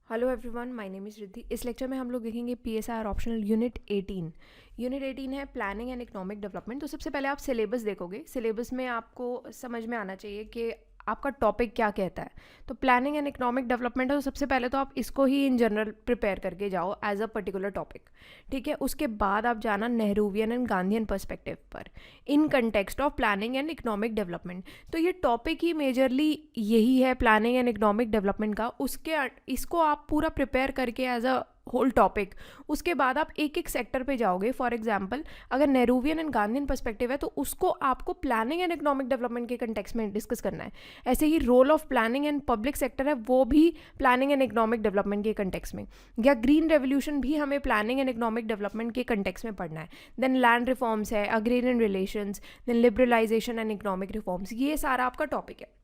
Hello everyone, my name is Riddhi. इस lecture में हम लोग देखेंगे पीएसआर ऑप्शनल यूनिट 18। यूनिट 18 है प्लानिंग एंड इकोनॉमिक डेवलपमेंट। तो सबसे पहले आप सिलेबस देखोगे। सिलेबस में आपको समझ में आना चाहिए कि आपका टॉपिक क्या कहता है। तो प्लानिंग एंड इकोनॉमिक डेवलपमेंट है, तो सबसे पहले तो आप इसको ही इन जनरल प्रिपेयर करके जाओ एज अ पर्टिकुलर टॉपिक। ठीक है, उसके बाद आप जाना नेहरूवियन एंड गांधीयन पर्सपेक्टिव पर in context of planning and economic development. तो ये टॉपिक ही मेजरली यही है प्लानिंग एंड इकोनॉमिक डेवलपमेंट का। उसके इसको आप पूरा प्रिपेयर करके एज अ होल टॉपिक, उसके बाद आप एक एक सेक्टर पे जाओगे। फॉर एग्जांपल, अगर नेहरूवियन एंड गांधीयन पर्सपेक्टिव है तो उसको आपको प्लानिंग एंड इकोनॉमिक डेवलपमेंट के कंटेक्स्ट में डिस्कस करना है। ऐसे ही role of planning and public sector है, वो भी प्लानिंग एंड इकोनॉमिक डेवलपमेंट के कंटेक्स्ट में। या ग्रीन रेवोल्यूशन भी हमें प्लानिंग एंड इकोनॉमिक डेवलपमेंट के कंटेक्स्ट में पढ़ना है। देन लैंड रिफॉर्म्स है, agrarian relations, then liberalisation and economic reforms, ये सारा आपका टॉपिक है।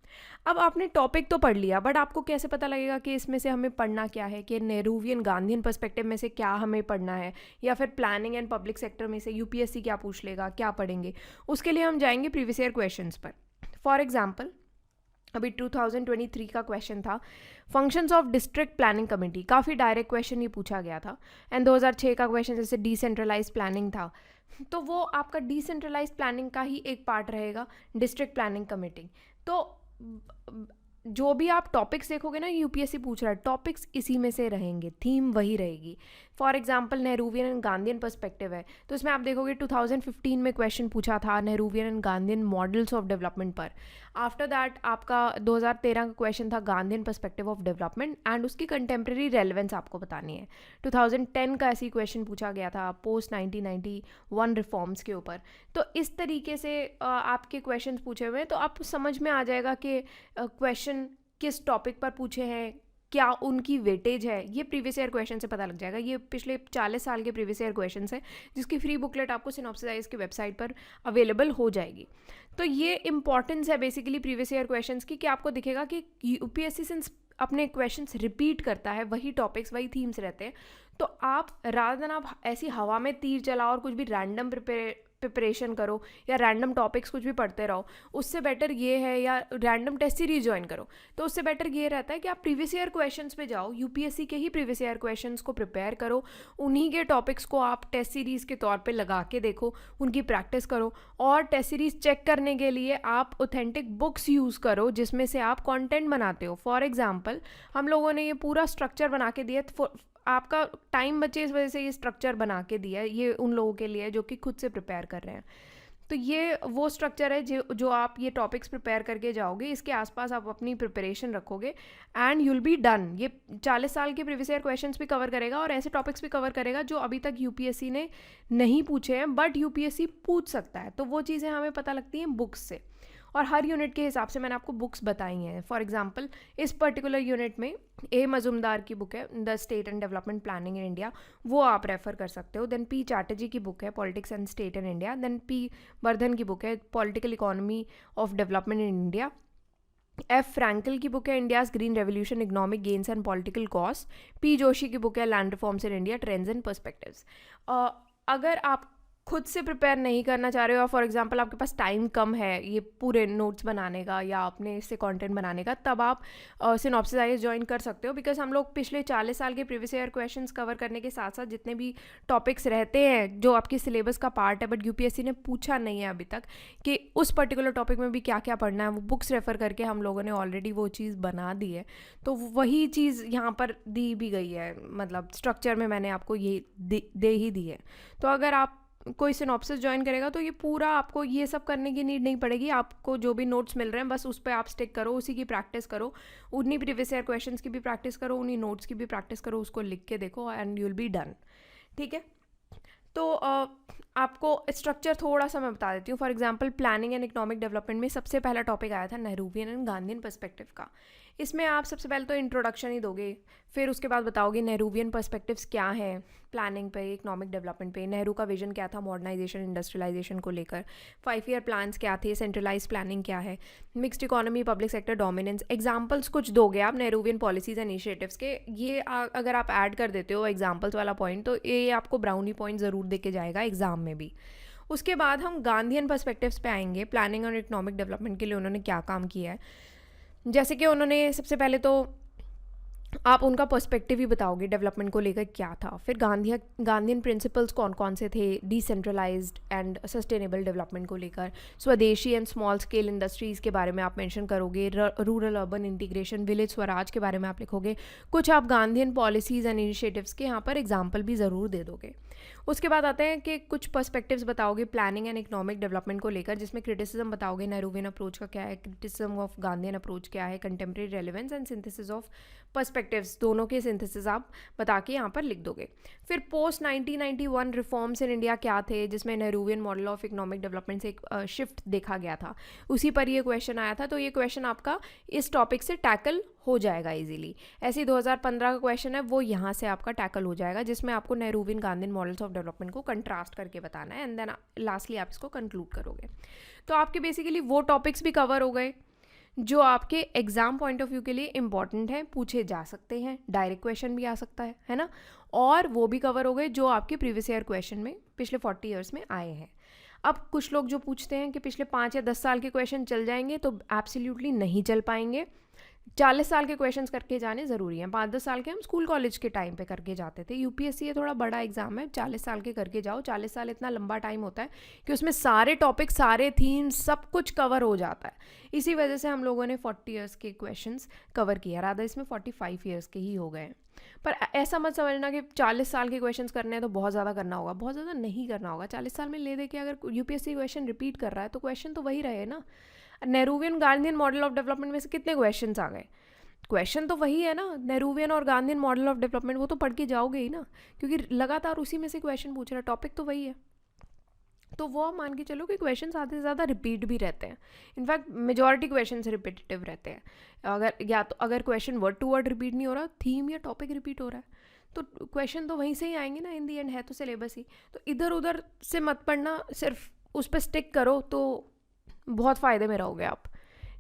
अब आपने टॉपिक तो पढ़ लिया, बट आपको कैसे पता लगेगा कि इसमें से हमें पढ़ना क्या है, कि नेहरूवियन गांधीयन पर्सपेक्टिव में से क्या हमें पढ़ना है, या फिर प्लानिंग एंड पब्लिक सेक्टर में से यूपीएससी क्या पूछ लेगा, क्या पढ़ेंगे। उसके लिए हम जाएंगे प्रीवियस ईयर क्वेश्चंस पर। फॉर एग्जांपल, अभी 2023 का क्वेश्चन था functions of district planning committee. काफ़ी डायरेक्ट क्वेश्चन ये पूछा गया था। एंड 2006 का क्वेश्चन जैसे डिसेंट्रलाइज प्लानिंग था, तो वो आपका डिसेंट्रलाइज प्लानिंग का ही एक पार्ट रहेगा, डिस्ट्रिक्ट प्लानिंग कमेटी। तो जो भी आप टॉपिक्स देखोगे ना, यूपीएससी पूछ रहा है, टॉपिक्स इसी में से रहेंगे, थीम वही रहेगी। For example, Nehruvian and Gandhian perspective है, तो इसमें आप देखोगे 2015 में क्वेश्चन पूछा था Nehruvian and Gandhian models of development पर। आफ्टर दैट आपका 2013 का क्वेश्चन था Gandhian perspective of development, and उसकी कंटेम्प्रेरी रेलेवेंस आपको बतानी है। 2010 का ऐसी क्वेश्चन पूछा गया था पोस्ट 1991 रिफॉर्म्स के ऊपर। तो इस तरीके से आपके क्वेश्चन पूछे हुए हैं, तो आप समझ में आ जाएगा कि क्वेश्चन किस टॉपिक पर पूछे हैं, क्या उनकी वेटेज है, ये प्रीवियस ईयर क्वेश्चन से पता लग जाएगा। ये पिछले 40 साल के प्रीवियस ईयर क्वेश्चन है, जिसकी फ्री बुकलेट आपको सिनॉप्सिस की वेबसाइट पर अवेलेबल हो जाएगी। तो ये इंपॉर्टेंस है बेसिकली प्रीवियस ईयर क्वेश्चंस की, कि आपको दिखेगा कि यूपीएससी सिंस अपने क्वेश्चंस रिपीट करता है, वही टॉपिक्स वही थीम्स रहते हैं, तो आप रादर देन आप ऐसी हवा में तीर चलाओ और कुछ भी रैंडम प्रिपरेशन करो या रैंडम टॉपिक्स कुछ भी पढ़ते रहो, उससे बेटर ये है, या रैंडम टेस्ट सीरीज ज्वाइन करो, तो उससे बेटर ये रहता है कि आप प्रीवियस ईयर क्वेश्चंस पे जाओ, यूपीएससी के ही प्रीवियस ईयर क्वेश्चंस को प्रिपेयर करो, उन्हीं के टॉपिक्स को आप टेस्ट सीरीज़ के तौर पे लगा के देखो, उनकी प्रैक्टिस करो। और टेस्ट सीरीज चेक करने के लिए आप ऑथेंटिक बुक्स यूज़ करो जिसमें से आप कंटेंट बनाते हो। फॉर एग्जांपल, हम लोगों ने ये पूरा स्ट्रक्चर बना के दिया, आपका टाइम बचे इस वजह से ये स्ट्रक्चर बना के दिया है, ये उन लोगों के लिए जो कि खुद से प्रिपेयर कर रहे हैं। तो ये वो स्ट्रक्चर है जो आप ये टॉपिक्स प्रिपेयर करके जाओगे, इसके आसपास आप अपनी प्रिपरेशन रखोगे एंड यूल बी डन। ये 40 साल के प्रीवियस ईयर क्वेश्चंस भी कवर करेगा और ऐसे टॉपिक्स भी कवर करेगा जो अभी तक यूपीएससी ने नहीं पूछे हैं, बट यूपीएससी पूछ सकता है। तो वो चीज़ें हमें पता लगती हैं बुक्स से, और हर यूनिट के हिसाब से मैंने आपको बुक्स बताई हैं। फॉर एग्जांपल, इस पर्टिकुलर यूनिट में ए मजुमदार की बुक है the state and development planning in India, वो आप रेफर कर सकते हो। देन पी चैटर्जी की बुक है politics and state in India. Then P Vardhan की बुक है political economy of development in India. F Frankel की बुक है India's green revolution, economic gains and political cost. P Joshi की बुक है land reforms in India, trends and perspectives. अगर आप खुद से प्रिपेयर नहीं करना चाह रहे हो, फॉर एग्जांपल आपके पास टाइम कम है ये पूरे नोट्स बनाने का या अपने इससे कंटेंट बनाने का, तब आप सिनॉप्सिस आईएएस ज्वाइन कर सकते हो। बिकॉज हम लोग पिछले 40 साल के प्रीवियस ईयर क्वेश्चंस कवर करने के साथ साथ जितने भी टॉपिक्स रहते हैं जो आपके सिलेबस का पार्ट है, बट यूपीएससी ने पूछा नहीं है अभी तक कि उस पर्टिकुलर टॉपिक में भी क्या क्या पढ़ना है, वो बुक्स रेफर करके हम लोगों ने ऑलरेडी वो चीज़ बना दी है। तो वही चीज़ यहाँ पर दी भी गई है, मतलब स्ट्रक्चर में मैंने आपको ये दे ही दी है। तो अगर आप कोई सिनॉप्सिस ज्वाइन करेगा तो ये पूरा आपको ये सब करने की नीड नहीं पड़ेगी। आपको जो भी नोट्स मिल रहे हैं बस उस पर आप स्टिक करो, उसी की प्रैक्टिस करो, उन्हीं प्रीवियस ईयर क्वेश्चंस की भी प्रैक्टिस करो, उन्हीं नोट्स की भी प्रैक्टिस करो, उसको लिख के देखो and you will be done. ठीक है, तो आपको स्ट्रक्चर थोड़ा सा मैं बता देती हूँ। For example, planning and economic development में सबसे पहला टॉपिक आया था नेहरूवियन एंड गांधीयन पर्सपेक्टिव का। इसमें आप सबसे पहले तो इंट्रोडक्शन ही दोगे, फिर उसके बाद बताओगे नेहरूवियन पर्सपेक्टिव्स क्या हैं प्लानिंग पे, इकोनॉमिक डेवलपमेंट पे, नेहरू का विजन क्या था मॉडर्नाइजेशन इंडस्ट्रियलाइजेशन को लेकर, 5 ईयर प्लान्स क्या थे, सेंट्रलाइज प्लानिंग क्या है, mixed economy, public sector dominance. Examples कुछ दोगे आप नेहरूवियन पॉलिसीज एंड इनिशिएटिव्स के, ये अगर आप ऐड कर देते हो एग्जाम्पल्स वाला पॉइंट, तो ये आपको ब्राउनी पॉइंट ज़रूर दे के जाएगा एग्जाम में भी। उसके बाद हम गांधीयन पर्सपेक्टिव्स पे आएंगे, प्लानिंग और इकोनॉमिक डेवलपमेंट के लिए उन्होंने क्या काम किया है। जैसे कि उन्होंने सबसे पहले तो आप उनका पर्सपेक्टिव ही बताओगे डेवलपमेंट को लेकर क्या था। फिर गांधीयन प्रिंसिपल्स कौन कौन से थे डिसेंट्रलाइज्ड एंड सस्टेनेबल डेवलपमेंट को लेकर। स्वदेशी एंड स्मॉल स्केल इंडस्ट्रीज़ के बारे में आप मेंशन करोगे। Rural urban integration, village Swaraj के बारे में आप लिखोगे। कुछ आप गांधीयन पॉलिसीज़ एंड इनिशिएटिव्स के यहाँ पर एग्जाम्पल भी ज़रूर दे दोगे। उसके बाद आते हैं कि कुछ पर्सपेक्टिव्स बताओगे प्लानिंग एंड इकोनॉमिक डेवलपमेंट को लेकर, जिसमें क्रिटिसिज्म बताओगे नेहरूवियन अप्रोच का क्या है, क्रिटिसिज्म ऑफ गांधीयन अप्रोच क्या है, contemporary relevance and synthesis of perspectives, दोनों के सिंथेसिस आप बता के यहाँ पर लिख दोगे। फिर पोस्ट 1991 रिफॉर्म्स इन इंडिया क्या थे, जिसमें Nehruvian model of economic development से एक शिफ्ट देखा गया था, उसी पर ये क्वेश्चन आया था। तो ये क्वेश्चन आपका इस टॉपिक से टैकल हो जाएगा इजीली। ऐसे ही 2015 का क्वेश्चन है वो यहाँ से आपका टैकल हो जाएगा, जिसमें आपको Nehruvian Gandhian models of development को कंट्रास्ट करके बताना है एंड देन लास्टली आप इसको कंक्लूड करोगे। तो आपके बेसिकली वो टॉपिक्स भी कवर हो गए जो आपके एग्जाम पॉइंट ऑफ व्यू के लिए इंपॉर्टेंट है, पूछे जा सकते हैं, डायरेक्ट क्वेश्चन भी आ सकता है ना। और वो भी कवर हो गए जो आपके प्रीवियस ईयर क्वेश्चन में पिछले 40 ईयर्स में आए हैं। अब कुछ लोग जो पूछते हैं कि पिछले 5 या 10 साल के क्वेश्चन चल जाएंगे, तो एब्सोल्युटली नहीं चल पाएंगे। 40 साल के क्वेश्चंस करके जाने ज़रूरी हैं। 5-10 साल के हम स्कूल कॉलेज के टाइम पे करके जाते थे। यूपीएससी ये थोड़ा बड़ा एग्जाम है, 40 साल के करके जाओ। 40 साल इतना लंबा टाइम होता है कि उसमें सारे टॉपिक, सारे थीम्स, सब कुछ कवर हो जाता है। इसी वजह से हम लोगों ने 40 ईयर्स के क्वेश्चंस कवर किया, राधा इसमें 45 ईयर्स के ही हो गए हैं। पर ऐसा मत समझना कि 40 साल के क्वेश्चंस करने हैं तो बहुत ज़्यादा करना होगा, बहुत ज़्यादा नहीं करना होगा। 40 साल में ले दे के अगर यूपीएससी क्वेश्चन रिपीट कर रहा है तो क्वेश्चन तो वही रहे ना। Nehruvian Gandhian model of development में से कितने क्वेश्चन आ गए, क्वेश्चन तो वही है ना। नेहरूवियन और गांधीयन मॉडल ऑफ डेवलपमेंट वो तो पढ़ के जाओगे ही ना, क्योंकि लगातार उसी में से क्वेश्चन पूछ रहा है, टॉपिक तो वही है। तो वो आप मान के चलो कि क्वेश्चन आधे से ज़्यादा रिपीट भी रहते हैं। इनफैक्ट मेजॉरिटी क्वेश्चन रिपीटेटिव रहते हैं। अगर question word to word repeat नहीं हो रहा, थीम या टॉपिक रिपीट हो रहा है, तो क्वेश्चन तो वहीं से ही आएंगे ना। इन दी एंड है तो सिलेबस ही। तो इधर उधर से मत पढ़ना, सिर्फ उस पर स्टिक करो तो बहुत फ़ायदे में रहोगे आप,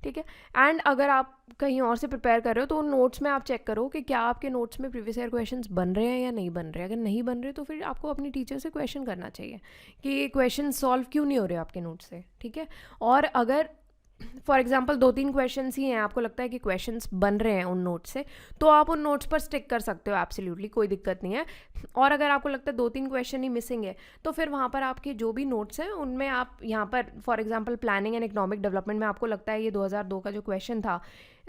ठीक है। एंड अगर आप कहीं और से प्रिपेयर कर रहे हो तो उन नोट्स में आप चेक करो कि क्या आपके नोट्स में प्रीवियस ईयर क्वेश्चंस बन रहे हैं या नहीं बन रहे हैं। अगर नहीं बन रहे तो फिर आपको अपनी टीचर से क्वेश्चन करना चाहिए कि ये क्वेश्चन सॉल्व क्यों नहीं हो रहे आपके नोट्स से, ठीक है। और अगर फॉर एग्जाम्पल 2-3 क्वेश्चंस ही हैं, आपको लगता है कि क्वेश्चंस बन रहे हैं उन नोट्स से, तो आप उन नोट्स पर स्टिक कर सकते हो, एब्सोल्युटली कोई दिक्कत नहीं है। और अगर आपको लगता है 2-3 क्वेश्चन ही मिसिंग है, तो फिर वहाँ पर आपके जो भी नोट्स हैं उनमें आप यहाँ पर for example planning and economic development में आपको लगता है ये 2002 का जो क्वेश्चन था,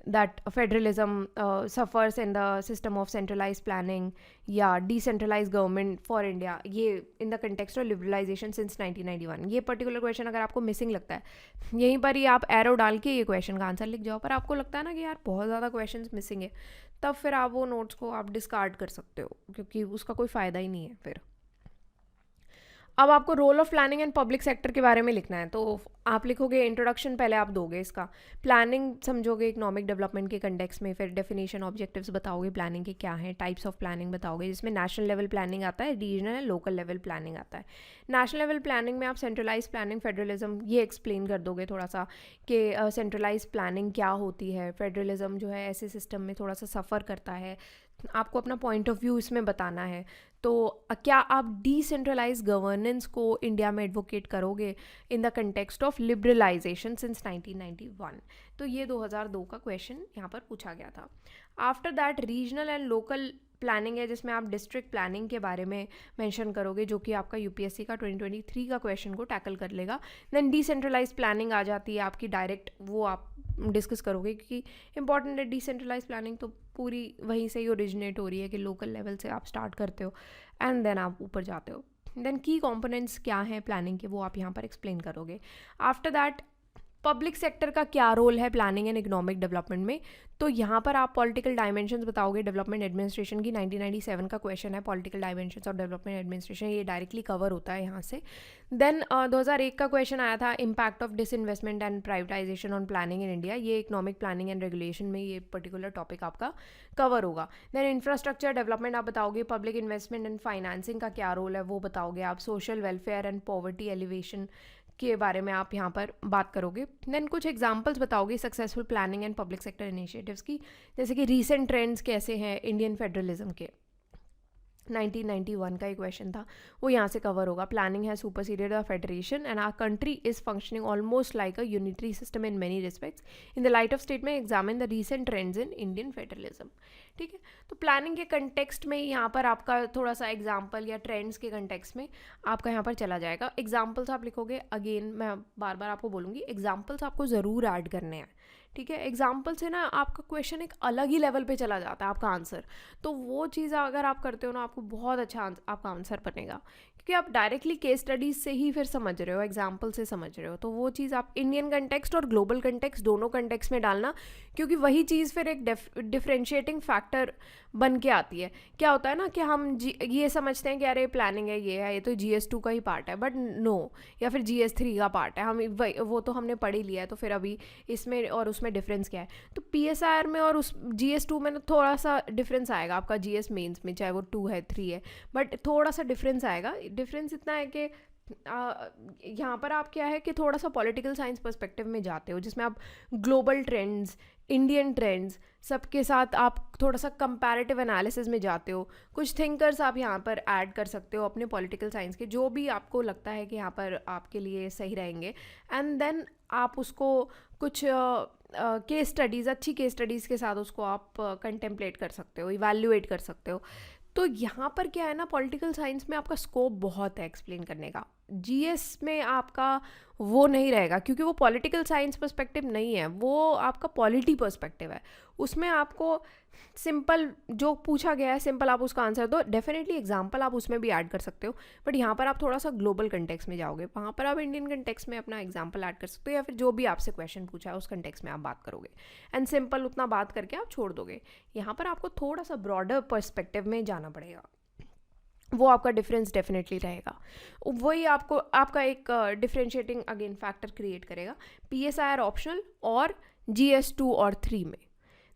that federalism suffers in the system of centralise planning या डिसेंट्रलाइज गवर्नमेंट फॉर इंडिया, ये in the context of liberalisation since 1991, ये पर्टिकुलर क्वेश्चन अगर आपको मिसिंग लगता है, यहीं पर ही आप एरो डाल के ये क्वेश्चन का आंसर लिख जाओ। पर आपको लगता है ना कि यार बहुत ज़्यादा क्वेश्चंस मिसिंग है, तब फिर आप वो नोट्स को आप डिस्कार्ड कर सकते हो, क्योंकि उसका कोई फ़ायदा ही नहीं है फिर। अब आपको role of planning and public sector के बारे में लिखना है, तो आप लिखोगे इंट्रोडक्शन पहले आप दोगे इसका, प्लानिंग समझोगे इकोनॉमिक डेवलपमेंट के कंटेक्स्ट में, फिर डेफिनेशन ऑब्जेक्टिव्स बताओगे प्लानिंग के क्या हैं, टाइप्स ऑफ प्लानिंग बताओगे, जिसमें नेशनल लेवल प्लानिंग आता है, regional and local level planning आता है। नेशनल लेवल प्लानिंग में आप सेंट्रलाइज प्लानिंग, फेडरलिज्म, ये एक्सप्लेन कर दोगे थोड़ा सा कि सेंट्रलाइज प्लानिंग क्या होती है, फेडरलिज्म जो है ऐसे सिस्टम में थोड़ा सा सफ़र करता है, आपको अपना पॉइंट ऑफ व्यू इसमें बताना है। तो क्या आप डिसेंट्रलाइज गवर्नेंस को इंडिया में एडवोकेट करोगे in the context of liberalisation since 1991, तो ये 2002 का क्वेश्चन यहाँ पर पूछा गया था। After that regional and local planning है, जिसमें आप डिस्ट्रिक्ट प्लानिंग के बारे में मेंशन करोगे, जो कि आपका यूपीएससी का 2023 का क्वेश्चन को टैकल कर लेगा। देन डिसेंट्रलाइज प्लानिंग आ जाती है आपकी डायरेक्ट, वो आप डिस्कस करोगे क्योंकि इंपॉर्टेंट है। डिसेंट्रलाइज प्लानिंग तो पूरी वहीं से ही ओरिजिनेट हो रही है कि लोकल लेवल से आप स्टार्ट करते हो एंड देन आप ऊपर जाते हो। देन की कंपोनेंट्स क्या हैं प्लानिंग के, वो आप यहाँ पर एक्सप्लेन करोगे। आफ्टर दैट पब्लिक सेक्टर का क्या रोल है प्लानिंग एंड इकोनॉमिक डेवलपमेंट में, तो यहाँ पर आप पॉलिटिकल डायमेंशंस बताओगे। डेवलपमेंट एडमिनिस्ट्रेशन की 1997 का क्वेश्चन है, पॉलिटिकल डायमेंशंस और डेवलपमेंट एडमिनिस्ट्रेशन, ये डायरेक्टली कवर होता है यहाँ से। देन 2001 का क्वेश्चन आया था, impact of disinvestment and privatisation on planning in India, ये इकोनॉमिक प्लानिंग एंड रेगुलेशन में ये पर्टिकुलर टॉपिक आपका कवर होगा। देन इंफ्रास्ट्रक्चर डेवलपमेंट आप बताओगे, पब्लिक इन्वेस्टमेंट एंड फाइनेंसिंग का क्या रोल है वो बताओगे आप, social welfare and poverty alleviation के बारे में आप यहाँ पर बात करोगे। देन कुछ एग्जांपल्स बताओगे successful planning and public sector initiatives की, जैसे कि रीसेंट ट्रेंड्स कैसे हैं इंडियन फेडरलिज्म के। 1991 का एक क्वेश्चन था, वो यहाँ से कवर होगा। प्लानिंग है superseded the federation and our country is functioning almost like a unitary system in many respects in the light of statement examine the recent trends in Indian federalism. ठीक है, तो planning के context में यहाँ पर आपका थोड़ा सा एग्जाम्पल या ट्रेंड्स के कंटेक्स्ट में आपका यहाँ पर चला जाएगा। एग्जाम्पल्स आप लिखोगे, अगेन मैं बार बार आपको बोलूँगी, एग्जाम्पल्स आपको ज़रूर ऐड करने हैं। ठीक है, एग्जाम्पल से ना आपका क्वेश्चन एक अलग ही लेवल पे चला जाता है, आपका आंसर। तो वो चीज़ अगर आप करते हो ना, आपको बहुत अच्छा आपका आंसर बनेगा, क्योंकि आप डायरेक्टली केस स्टडीज़ से ही फिर समझ रहे हो, एग्जाम्पल से समझ रहे हो। तो वो चीज़ आप इंडियन कंटेक्स्ट और ग्लोबल कंटेक्स्ट दोनों कंटेक्स्ट में डालना, क्योंकि वही चीज़ फिर एक डिफरेंशिएटिंग फैक्टर बन के आती है। क्या होता है ना कि हम ये समझते हैं कि अरे प्लानिंग है, ये तो GS2 का ही पार्ट है, बट नो, या फिर GS3 का पार्ट है, हम वो तो हमने पढ़ ही लिया है, तो फिर अभी इसमें और उसमें डिफरेंस क्या है। तो PSR में और उस GS2 में ना थोड़ा सा डिफरेंस आएगा आपका, GS मेंस में, चाहे वो 2 है 3 है, बट थोड़ा सा डिफरेंस आएगा। डिफरेंस इतना है कि यहाँ पर आप क्या है कि थोड़ा सा पॉलिटिकल साइंस पर्सपेक्टिव में जाते हो, जिसमें आप ग्लोबल ट्रेंड्स, इंडियन ट्रेंड्स सबके साथ आप थोड़ा सा कंपैरेटिव एनालिसिस में जाते हो। कुछ थिंकर्स आप यहाँ पर ऐड कर सकते हो अपने पॉलिटिकल साइंस के, जो भी आपको लगता है कि यहाँ पर आपके लिए सही रहेंगे, एंड देन आप उसको कुछ केस स्टडीज़, अच्छी केस स्टडीज़ के साथ उसको आप कंटेम्पलेट कर सकते हो, इवैल्यूएट कर सकते हो। तो यहाँ पर क्या है ना, पॉलिटिकल साइंस में आपका स्कोप बहुत है एक्सप्लेन करने का। GS में आपका वो नहीं रहेगा, क्योंकि वो पॉलिटिकल साइंस पर्सपेक्टिव नहीं है, वो आपका पॉलिटी पर्सपेक्टिव है। उसमें आपको सिंपल जो पूछा गया है, सिंपल आप उसका आंसर दो। डेफिनेटली एग्जाम्पल आप उसमें भी ऐड कर सकते हो, बट यहाँ पर आप थोड़ा सा ग्लोबल कंटेक्स्ट में जाओगे, वहाँ पर आप इंडियन कंटेक्स्ट में अपना एग्जाम्पल ऐड कर सकते हो, या फिर जो भी आपसे क्वेश्चन पूछा है उस कंटेक्स्ट में आप बात करोगे, एंड सिंपल उतना बात करके आप छोड़ दोगे। यहाँ पर आपको थोड़ा सा ब्रॉडर पर्सपेक्टिव में जाना पड़ेगा, वो आपका डिफरेंस डेफिनेटली रहेगा। वही आपको आपका एक डिफरेंशिएटिंग अगेन फैक्टर क्रिएट करेगा PSR ऑप्शनल और GS2 और 3 में।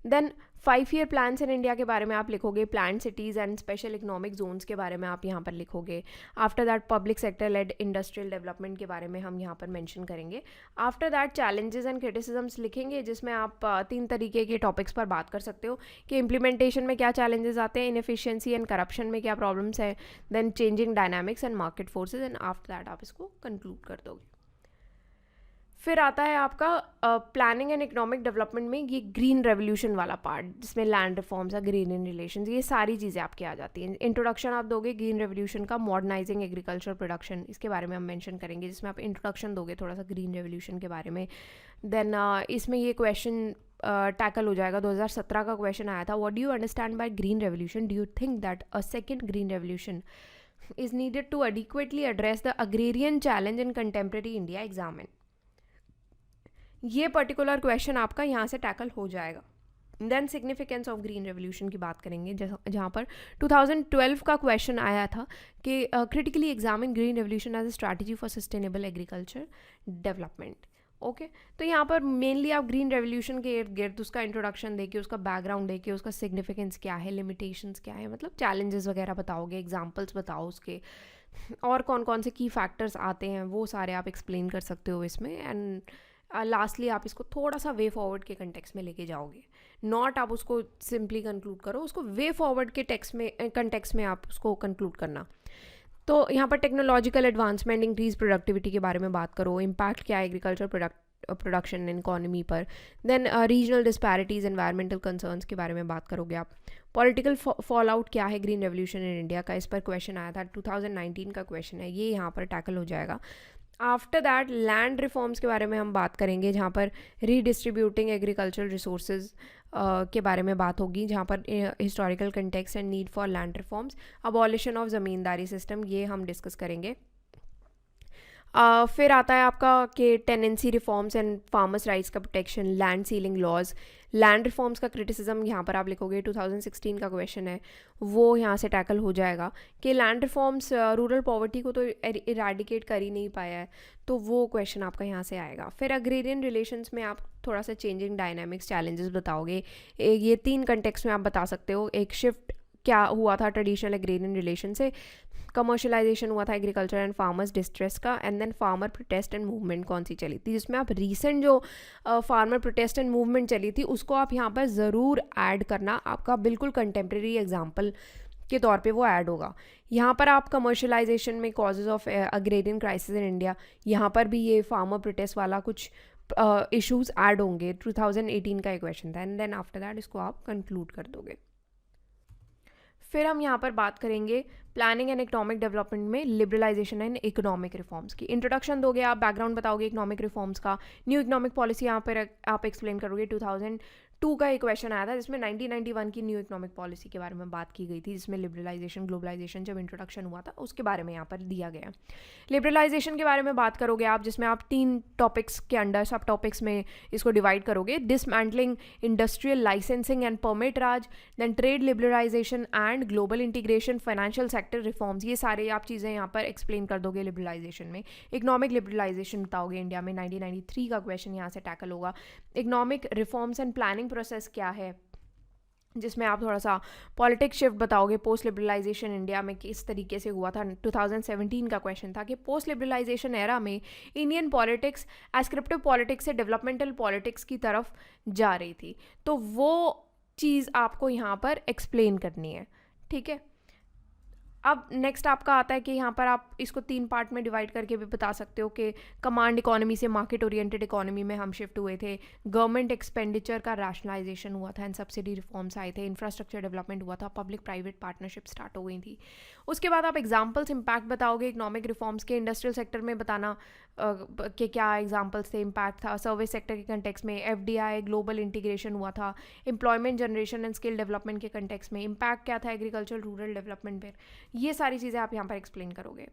Then 5 year plans in India के बारे में आप लिखोगे, plan cities and special economic zones के बारे में आप यहाँ पर लिखोगे। After that public sector led industrial development के बारे में हम यहाँ पर मेंशन करेंगे। After that challenges and criticisms लिखेंगे, जिसमें आप 3 तरीके के टॉपिक्स पर बात कर सकते हो कि इम्प्लीमेंटेशन में क्या चैलेंजेस आते हैं, इनएफिशिएंसी एंड करप्शन में क्या प्रॉब्लम्स है, then changing dynamics and market forces, and after that आप इसको कंक्लूड कर दोगे। फिर आता है आपका प्लानिंग एंड इकोनॉमिक डेवलपमेंट में ये ग्रीन रेवोल्यूशन वाला पार्ट, जिसमें लैंड रिफॉर्म्स, अग्रेरियन रिलेशंस, ये सारी चीज़ें आपकी आ जाती हैं। इंट्रोडक्शन आप दोगे ग्रीन रेवोल्यूशन का, मॉडर्नाइजिंग एग्रीकल्चर प्रोडक्शन, इसके बारे में हम मेंशन करेंगे, जिसमें आप इंट्रोडक्शन दोगे थोड़ा सा ग्रीन रेवोल्यूशन के बारे में। देन इसमें ये क्वेश्चन टैकल हो जाएगा, 2017 का क्वेश्चन आया था, what do you understand by green revolution, do you think that a second green revolution is needed to adequately address the agrarian challenge in contemporary India examine। ये particular question आपका यहाँ से tackle हो जाएगा। Then significance of green revolution की बात करेंगे, जहाँ पर 2012 का क्वेश्चन आया था कि critically examine green revolution as a strategy for sustainable agriculture development. Okay, तो यहाँ पर मेनली आप ग्रीन रेवोल्यूशन के इर्द गिर्द उसका इंट्रोडक्शन देके, उसका बैकग्राउंड देके, उसका सिग्निफिकेंस क्या है, लिमिटेशंस क्या है, मतलब चैलेंजेस वगैरह बताओगे, एग्जांपल्स बताओ उसके, और कौन कौन से की फैक्टर्स आते हैं वो सारे आप एक्सप्लेन कर सकते हो इसमें। एंड लास्टली आप इसको थोड़ा सा वे फॉरवर्ड के कंटेक्स्ट में लेके जाओगे, नॉट आप उसको सिंपली कंक्लूड करो, उसको वे फॉरवर्ड के टेक्स्ट में कंटेक्स्ट में आप उसको कंक्लूड करना। तो यहाँ पर टेक्नोलॉजिकल एडवांसमेंट, इंक्रीज प्रोडक्टिविटी के बारे में बात करो, इम्पैक्ट क्या है एग्रीकल्चर प्रोडक्शन इकोनॉमी पर। Then regional disparities, environmental concerns के बारे में बात करोगे आप। पॉलिटिकल फॉल आउट क्या है ग्रीन रेवोल्यूशन इन इंडिया का, इस पर क्वेश्चन आया था, 2019 का क्वेश्चन है, ये यहाँ पर टैकल हो जाएगा। आफ्टर दैट लैंड रिफॉर्म्स के बारे में हम बात करेंगे, जहाँ पर रीडिस्ट्रीब्यूटिंग एग्रीकल्चरल रिसोर्सेज के बारे में बात होगी, जहाँ पर historical context and need for land reforms, abolition of zamindari system, ये हम डिस्कस करेंगे। फिर आता है आपका कि tenancy reforms and farmers rights का protection, land ceiling laws, land reforms का क्रिटिसिज्म, यहाँ पर आप लिखोगे 2016 का क्वेश्चन है, वो यहाँ से टैकल हो जाएगा कि लैंड रिफॉर्म्स रूरल पॉवर्टी को तो इरेडिकेट कर ही नहीं पाया है, तो वो क्वेश्चन आपका यहाँ से आएगा। फिर अग्रेरियन रिलेशंस में आप थोड़ा सा चेंजिंग डायनामिक्स, चैलेंजेस बताओगे, ये 3 कंटेक्स्ट में आप बता सकते हो। एक शिफ्ट क्या हुआ था ट्रेडिशनल एग्रेरियन रिलेशन से, कमर्शलाइजेशन हुआ था एग्रीकल्चर एंड फार्मर्स डिस्ट्रेस का, and then farmer protest and movement कौन सी चली थी, जिसमें आप रीसेंट जो फार्मर प्रोटेस्ट एंड मूवमेंट चली थी उसको आप यहाँ पर ज़रूर ऐड करना, आपका बिल्कुल कंटेम्प्रेरी एग्जाम्पल के तौर पे वो ऐड होगा। यहाँ पर आप कमर्शलाइजेशन में causes of agrarian crisis in India, यहाँ पर भी ये फार्मर प्रोटेस्ट वाला कुछ इश्यूज ऐड होंगे। 2018 का एक क्वेश्चन था, एंड देन आफ्टर दैट इसको आप कंक्लूड कर दोगे। फिर हम यहाँ पर बात करेंगे प्लानिंग एंड इकोनॉमिक डेवलपमेंट में लिबरलाइजेशन एंड इकोनॉमिक रिफॉर्म्स की। इंट्रोडक्शन दोगे आप, बैकग्राउंड बताओगे इकोनॉमिक रिफॉर्म्स का, न्यू इकोनॉमिक पॉलिसी यहाँ पर आप एक्सप्लेन करोगे। 2002 का एक क्वेश्चन आया था जिसमें 1991 की न्यू इकोनॉमिक पॉलिसी के बारे में बात की गई थी, जिसमें लिबरलाइजेशन ग्लोबलाइजेशन जब इंट्रोडक्शन हुआ था उसके बारे में यहाँ पर दिया गया। लिबरलाइजेशन के बारे में बात करोगे आप, जिसमें आप 3 टॉपिक्स के अंडर सब टॉपिक्स में इसको डिवाइड करोगे। Dismantling industrial licensing and permit raj, then trade liberalisation and global integration, financial sector reforms, ये सारे आप चीज़ें यहाँ पर एक्सप्लेन कर दोगे लिबरलाइजेशन में। इकोनॉमिक लिबरलाइजेशन बताओगे इंडिया में, 1993 का क्वेश्चन यहाँ से टैकल होगा। Economic reforms and planning process क्या है, जिसमें आप थोड़ा सा पॉलिटिक्स शिफ्ट बताओगे। पोस्ट लिबरलाइजेशन इंडिया में किस तरीके से हुआ था, 2017 का क्वेश्चन था कि पोस्ट लिबरलाइजेशन एरा में इंडियन पॉलिटिक्स एस्क्रिप्टिव पॉलिटिक्स से डेवलपमेंटल पॉलिटिक्स की तरफ जा रही थी, तो वो चीज़ आपको यहाँ पर एक्सप्लेन करनी है, ठीक है। अब नेक्स्ट आपका आता है कि यहाँ पर आप इसको 3 पार्ट में डिवाइड करके भी बता सकते हो कि कमांड इकोनॉमी से मार्केट ओरिएंटेड इकोनॉमी में हम शिफ्ट हुए थे, गवर्नमेंट एक्सपेंडिचर का रैशनलाइजेशन हुआ था एंड सब्सिडी रिफॉर्म्स आए थे, इंफ्रास्ट्रक्चर डेवलपमेंट हुआ था, पब्लिक प्राइवेट पार्टनरशिप स्टार्ट हो गई थी। उसके बाद आप एग्जाम्पल्स इम्पैक्ट बताओगे इकोनॉमिक रिफॉर्म्स के। इंडस्ट्रियल सेक्टर में बताना कि क्या एग्जाम्पल्स थे, इम्पैक्ट था। सर्विस सेक्टर के कंटेक्स में FDI ग्लोबल इंटीग्रेशन हुआ था। Employment generation and skill development के कंटेक्स में इम्पैक्ट क्या था एग्रीकल्चर रूरल डेवलपमेंट पर, ये सारी चीज़ें आप यहाँ पर एक्सप्लेन करोगे।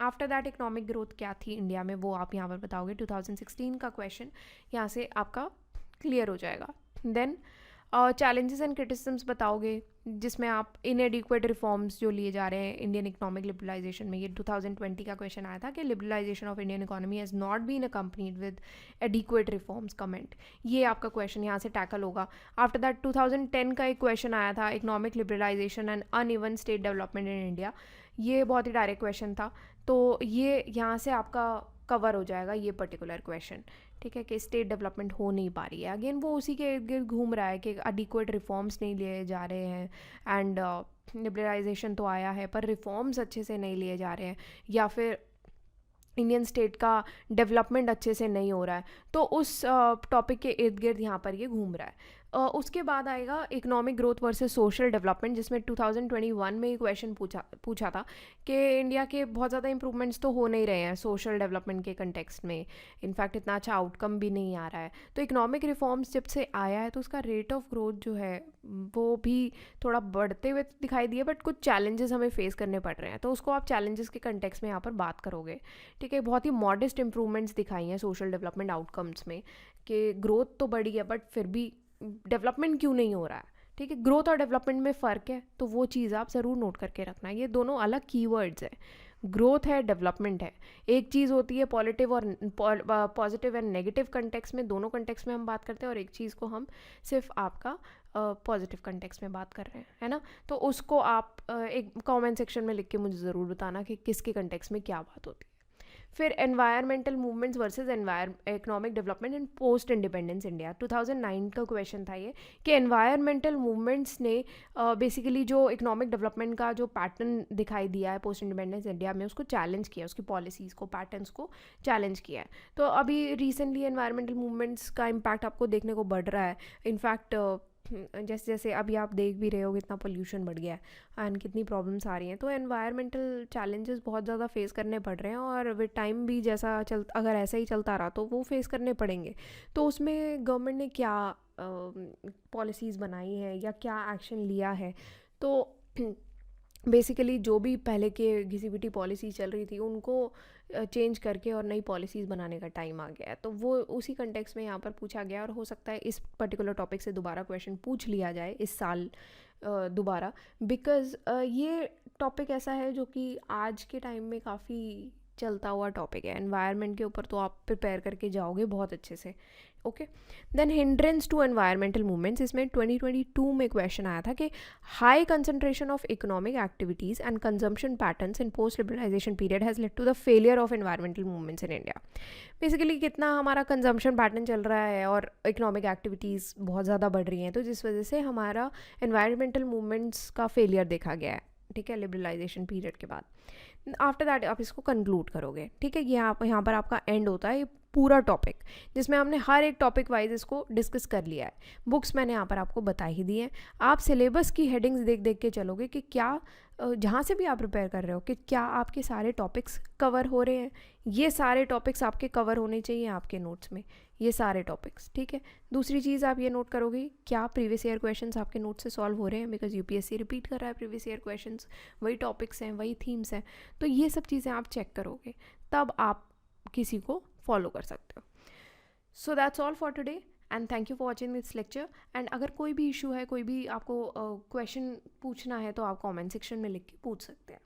आफ्टर दैट इकोनॉमिक ग्रोथ क्या थी इंडिया में, वो आप यहाँ पर बताओगे। 2016 का क्वेश्चन यहाँ से आपका क्लियर हो जाएगा। देन चैलेंजेस एंड क्रिटिसिज्म्स बताओगे, जिसमें आप इनएडिक्वेट रिफॉर्म्स जो लिए जा रहे हैं इंडियन इकोनॉमिक लिबरलाइजेशन में। ये 2020 का क्वेश्चन आया था कि liberalisation of Indian economy has not been accompanied with adequate reforms comment, ये आपका क्वेश्चन यहाँ से टैकल होगा। आफ्टर दैट 2010 का एक क्वेश्चन आया था economic liberalisation and uneven state development in India, ये बहुत ही डायरेक्ट क्वेश्चन था, तो ये यहाँ से आपका कवर हो जाएगा ये पर्टिकुलर क्वेश्चन, ठीक है, कि स्टेट डेवलपमेंट हो नहीं पा रही है। अगेन वो उसी के इर्द गिर्द घूम रहा है कि एडिक्वेट रिफॉर्म्स नहीं लिए जा रहे हैं एंड लिबरलाइजेशन तो आया है पर रिफॉर्म्स अच्छे से नहीं लिए जा रहे हैं, या फिर इंडियन स्टेट का डेवलपमेंट अच्छे से नहीं हो रहा है, तो उस टॉपिक के इर्द गिर्द यहाँ पर ये घूम रहा है। उसके बाद आएगा economic growth versus social development, जिसमें 2021 में ये क्वेश्चन पूछा था कि इंडिया के बहुत ज़्यादा इंप्रूवमेंट्स तो हो नहीं रहे हैं सोशल डेवलपमेंट के कंटेक्स्ट में, इनफैक्ट इतना अच्छा आउटकम भी नहीं आ रहा है। तो इकोनॉमिक रिफॉर्म्स जब से आया है तो उसका रेट ऑफ ग्रोथ जो है वो भी थोड़ा बढ़ते हुए दिखाई दिए, बट कुछ चैलेंजेस हमें फेस करने पड़ रहे हैं, तो उसको आप चैलेंजेस के कंटेक्स्ट में यहाँ पर बात करोगे, ठीक है। बहुत ही मॉडेस्ट इंप्रूवमेंट्स दिखाई हैं सोशल डेवलपमेंट आउटकम्स में, कि ग्रोथ तो बढ़ी है बट फिर भी डेवलपमेंट क्यों नहीं हो रहा है, ठीक है। ग्रोथ और डेवलपमेंट में फ़र्क है, तो वो चीज़ आप ज़रूर नोट करके रखना। ये दोनों अलग कीवर्ड्स हैं, ग्रोथ है, डेवलपमेंट है। एक चीज़ होती है पॉजिटिव और पॉजिटिव एंड नेगेटिव कंटेक्स्ट में, दोनों कंटेक्स्ट में हम बात करते हैं, और एक चीज़ को हम सिर्फ आपका पॉजिटिव कंटेक्स्ट में बात कर रहे हैं, है ना। तो उसको आप एक कमेंट सेक्शन में लिख के मुझे ज़रूर बताना कि किसके कंटेक्स्ट में क्या बात होती है। फिर environmental movements versus economic development in post independence India, 2009 का क्वेश्चन था ये, कि एनवायरमेंटल मूवमेंट्स ने बेसिकली जो इकोनॉमिक डेवलपमेंट का जो पैटर्न दिखाई दिया है पोस्ट इंडिपेंडेंस इंडिया में, उसको चैलेंज किया, उसकी पॉलिसीज़ को, पैटर्न्स को चैलेंज किया है। तो अभी रिसेंटली एनवायरमेंटल मूवमेंट्स का इम्पैक्ट आपको देखने को बढ़ रहा है। इनफैक्ट जैसे जैसे अभी आप देख भी रहे हो कितना पोल्यूशन बढ़ गया है एंड कितनी प्रॉब्लम्स आ रही हैं, तो एनवायरमेंटल चैलेंजेस बहुत ज़्यादा फेस करने पड़ रहे हैं, और विद टाइम भी जैसा अगर ऐसा ही चलता रहा तो वो फेस करने पड़ेंगे। तो उसमें गवर्नमेंट ने क्या पॉलिसीज़ बनाई है या क्या एक्शन लिया है, तो बेसिकली जो भी पहले के घिसी-पिटी पॉलिसी चल रही थी उनको चेंज करके और नई पॉलिसीज़ बनाने का टाइम आ गया है, तो वो उसी कंटेक्स्ट में यहाँ पर पूछा गया, और हो सकता है इस पर्टिकुलर टॉपिक से दोबारा क्वेश्चन पूछ लिया जाए इस साल दोबारा, बिकॉज़ ये टॉपिक ऐसा है जो कि आज के टाइम में काफ़ी चलता हुआ टॉपिक है। एनवायरनमेंट के ऊपर तो आप प्रिपेयर करके जाओगे बहुत अच्छे से, okay. Then hindrance to environmental movements, इसमें 2022 में क्वेश्चन आया था कि high concentration of economic activities and consumption patterns in post liberalisation period has led to the failure of environmental movements in India. Basically कितना हमारा कंजम्पशन पैटर्न चल रहा है और इकोनॉमिक एक्टिविटीज़ बहुत ज़्यादा बढ़ रही हैं, तो जिस वजह से हमारा एनवायरमेंटल मूवमेंट्स का फेलियर देखा गया है, ठीक है, लिबरलाइजेशन पीरियड के बाद। आफ्टर दैट आप इसको कंक्लूड करोगे, ठीक है। ये आप यहाँ पर आपका एंड होता है ये पूरा टॉपिक, जिसमें हमने हर एक टॉपिक वाइज इसको डिस्कस कर लिया है। बुक्स मैंने यहाँ पर आपको बता ही दी है। आप सिलेबस की हेडिंग्स देख देख के चलोगे कि क्या जहाँ से भी आप प्रिपेयर कर रहे हो कि क्या आपके सारे टॉपिक्स कवर हो रहे हैं। ये सारे टॉपिक्स आपके कवर होने चाहिए आपके नोट्स में, ये सारे टॉपिक्स, ठीक है। दूसरी चीज़ आप ये नोट करोगे क्या प्रीवियस ईयर क्वेश्चंस आपके नोट से सॉल्व हो रहे हैं, बिकॉज यूपीएससी रिपीट कर रहा है प्रीवियस ईयर क्वेश्चंस, वही टॉपिक्स हैं, वही थीम्स हैं। तो ये सब चीज़ें आप चेक करोगे, तब आप किसी को फॉलो कर सकते हो। So that's all for today and thank you for watching this lecture. And अगर कोई भी इशू है, कोई भी आपको क्वेश्चन पूछना है, तो आप कमेंट सेक्शन में लिख के पूछ सकते हैं।